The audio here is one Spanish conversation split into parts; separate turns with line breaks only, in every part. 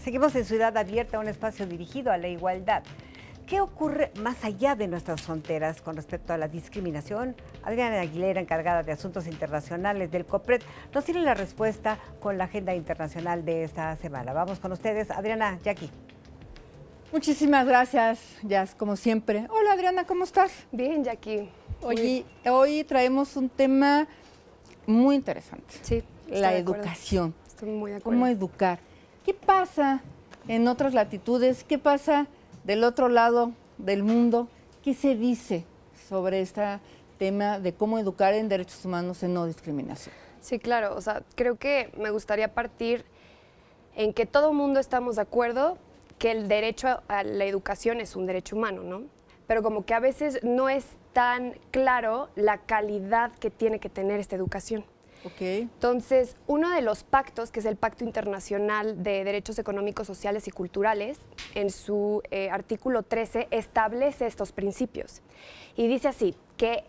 Seguimos en Ciudad Abierta, un espacio dirigido a la igualdad. ¿Qué ocurre más allá de nuestras fronteras con respecto a la discriminación? Adriana Aguilera, encargada de Asuntos Internacionales del COPRED, nos tiene la respuesta con la agenda internacional de esta semana. Vamos con ustedes, Adriana, Jackie.
Muchísimas gracias, Jazz, como siempre. Hola, Adriana, ¿cómo estás?
Bien, Jackie.
Oye, hoy traemos un tema muy interesante.
Sí,
la educación.
Estoy muy de acuerdo.
¿Cómo educar? ¿Qué pasa en otras latitudes? ¿Qué pasa del otro lado del mundo? ¿Qué se dice sobre este tema de cómo educar en derechos humanos en no discriminación?
Sí, claro. O sea, creo que me gustaría partir en que todo el mundo estamos de acuerdo que el derecho a la educación es un derecho humano, ¿no? Pero como que a veces no es tan claro la calidad que tiene que tener esta educación.
Okay.
Entonces, uno de los pactos, que es el Pacto Internacional de Derechos Económicos, Sociales y Culturales, en su artículo 13 establece estos principios. Y dice así, que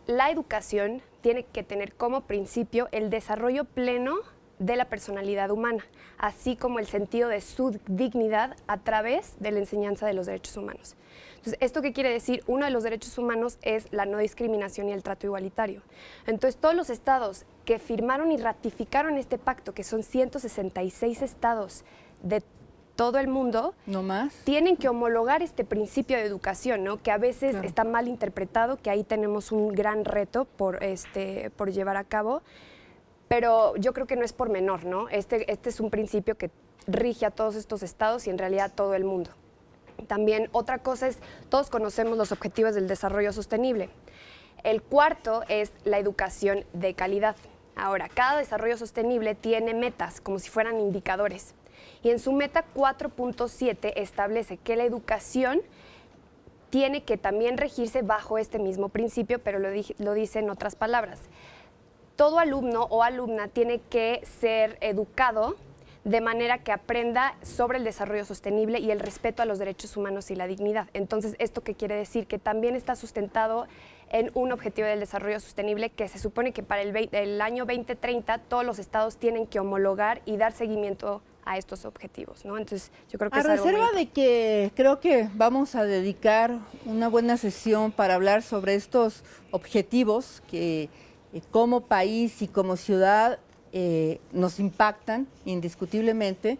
la educación tiene que tener como principio el desarrollo pleno de la personalidad humana, así como el sentido de su dignidad a través de la enseñanza de los derechos humanos. Entonces, ¿esto qué quiere decir? Uno de los derechos humanos es la no discriminación y el trato igualitario. Entonces, todos los estados que firmaron y ratificaron este pacto, que son 166 estados de todo el mundo,
¿no más?
Tienen que homologar este principio de educación, ¿no? Que a veces
claro,
está mal interpretado, que ahí tenemos un gran reto por llevar a cabo, pero yo creo que no es por menor, ¿no? Este es un principio que rige a todos estos estados y en realidad a todo el mundo. También otra cosa es, todos conocemos los objetivos del desarrollo sostenible. El cuarto es la educación de calidad. Ahora, cada desarrollo sostenible tiene metas, como si fueran indicadores. Y en su meta 4.7 establece que la educación tiene que también regirse bajo este mismo principio, pero lo dice en otras palabras. Todo alumno o alumna tiene que ser educado de manera que aprenda sobre el desarrollo sostenible y el respeto a los derechos humanos y la dignidad. Entonces, ¿esto qué quiere decir? Que también está sustentado en un objetivo del desarrollo sostenible que se supone que para el año 2030 todos los estados tienen que homologar y dar seguimiento a estos objetivos, ¿no? Entonces, yo creo que
a
es algo
reserva de que creo que vamos a dedicar una buena sesión para hablar sobre estos objetivos que como país y como ciudad nos impactan indiscutiblemente.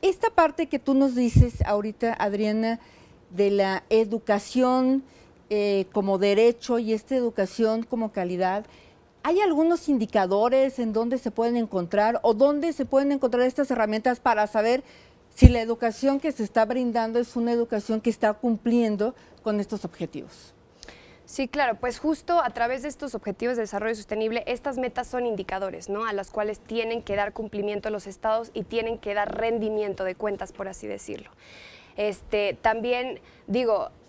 Esta parte que tú nos dices ahorita, Adriana, de la educación como derecho y esta educación como calidad, ¿hay algunos indicadores en donde se pueden encontrar o dónde se pueden encontrar estas herramientas para saber si la educación que se está brindando es una educación que está cumpliendo con estos objetivos?
Sí, claro, pues justo a través de estos objetivos de desarrollo sostenible, estas metas son indicadores, ¿no? A las cuales tienen que dar cumplimiento los estados y tienen que dar rendimiento de cuentas, por así decirlo. También,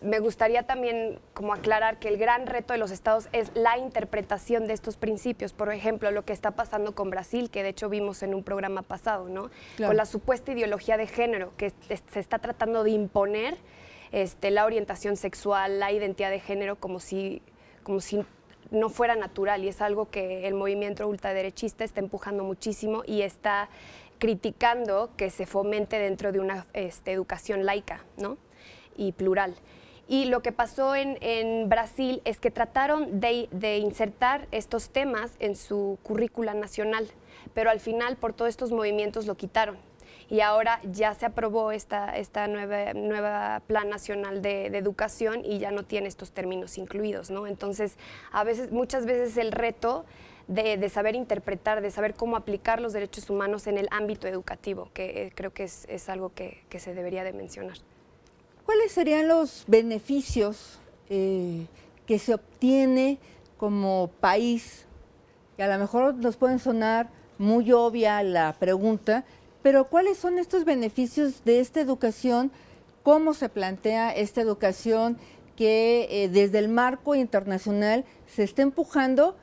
me gustaría también como aclarar que el gran reto de los estados es la interpretación de estos principios. Por ejemplo, lo que está pasando con Brasil, que de hecho vimos en un programa pasado, ¿no?
Claro.
Con la supuesta ideología de género que se está tratando de imponer la orientación sexual, la identidad de género como si no fuera natural, y es algo que el movimiento ultraderechista está empujando muchísimo y está criticando que se fomente dentro de una educación laica, ¿no? Y plural. Y lo que pasó en Brasil es que trataron de insertar estos temas en su currícula nacional, pero al final por todos estos movimientos lo quitaron. Y ahora ya se aprobó esta nueva Plan Nacional de Educación y ya no tiene estos términos incluidos, ¿no? Entonces, muchas veces el reto de saber interpretar, de saber cómo aplicar los derechos humanos en el ámbito educativo, que creo que es algo que se debería de mencionar.
¿Cuáles serían los beneficios que se obtiene como país? Que a lo mejor nos pueden sonar muy obvia la pregunta, pero ¿cuáles son estos beneficios de esta educación? ¿Cómo se plantea esta educación que desde el marco internacional se está empujando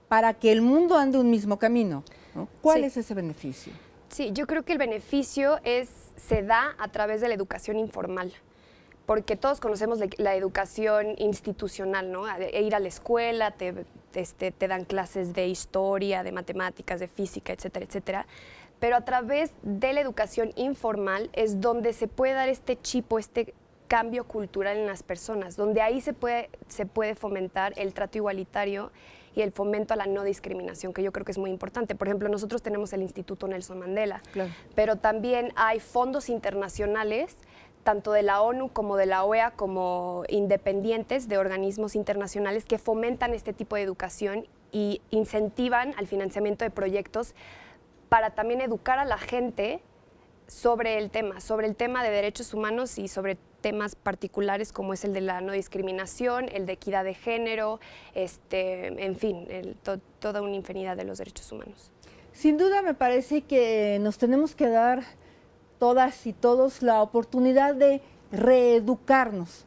para que el mundo ande un mismo camino, ¿no? ¿Cuál es ese beneficio?
Sí, yo creo que el beneficio se da a través de la educación informal, porque todos conocemos la educación institucional, ¿no? Ir a la escuela, te dan clases de historia, de matemáticas, de física, etcétera, etcétera. pero a través de la educación informal es donde se puede dar este chip o este cambio cultural en las personas, donde ahí se puede fomentar el trato igualitario y el fomento a la no discriminación, que yo creo que es muy importante. Por ejemplo, nosotros tenemos el Instituto Nelson Mandela,
Claro.
pero también hay fondos internacionales, tanto de la ONU como de la OEA, como independientes de organismos internacionales que fomentan este tipo de educación y incentivan al financiamiento de proyectos para también educar a la gente sobre el tema de derechos humanos y sobre temas particulares como es el de la no discriminación, el de equidad de género, en fin, toda una infinidad de los derechos humanos.
Sin duda me parece que nos tenemos que dar todas y todos la oportunidad de reeducarnos,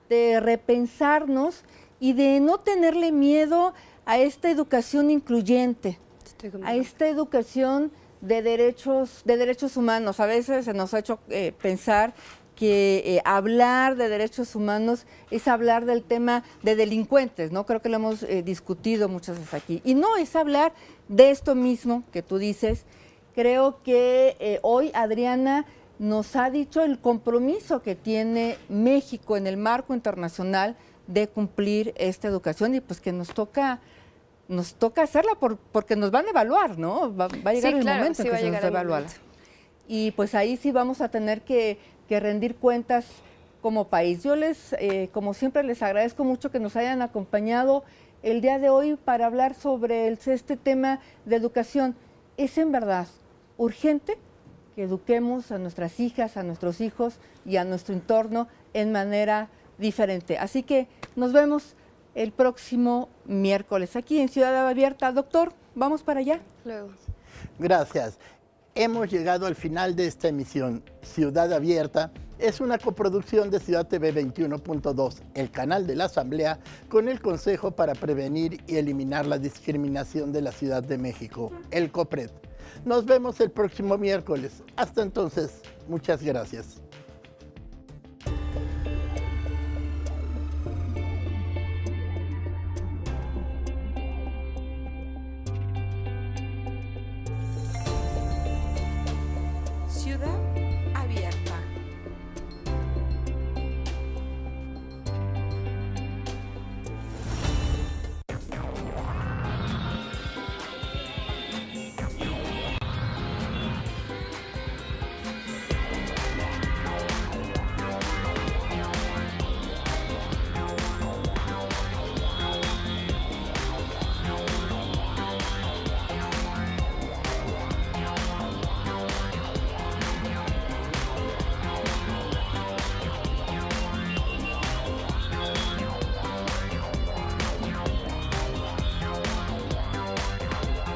de repensarnos y de no tenerle miedo a esta educación incluyente, a esta educación de derechos humanos. A veces se nos ha hecho pensar que hablar de derechos humanos es hablar del tema de delincuentes, ¿no? Creo que lo hemos discutido muchas veces aquí. Y no, es hablar de esto mismo que tú dices. Creo que hoy Adriana nos ha dicho el compromiso que tiene México en el marco internacional de cumplir esta educación y pues que nos toca hacerla porque nos van a evaluar, ¿no? Va a llegar el momento en que se nos va a evaluar. Y pues ahí sí vamos a tener que rendir cuentas como país. Yo como siempre, les agradezco mucho que nos hayan acompañado el día de hoy para hablar sobre este tema de educación. Es en verdad urgente que eduquemos a nuestras hijas, a nuestros hijos y a nuestro entorno en manera diferente. Así que nos vemos el próximo miércoles aquí en Ciudad Abierta. Doctor, vamos para allá.
Luego.
Gracias. Hemos llegado al final de esta emisión. Ciudad Abierta es una coproducción de Ciudad TV 21.2, el canal de la Asamblea, con el Consejo para Prevenir y Eliminar la Discriminación de la Ciudad de México, el COPRED. Nos vemos el próximo miércoles. Hasta entonces, muchas gracias.
Ciudad Abierta.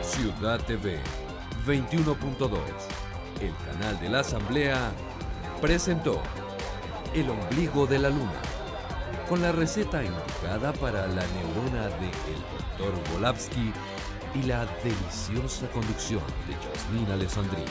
Ciudad TV 21.2, el canal de la Asamblea, presentó El ombligo de la luna, con la receta indicada para la neurona de el Dr. Volavsky y la deliciosa conducción de Yasmín Alessandrini.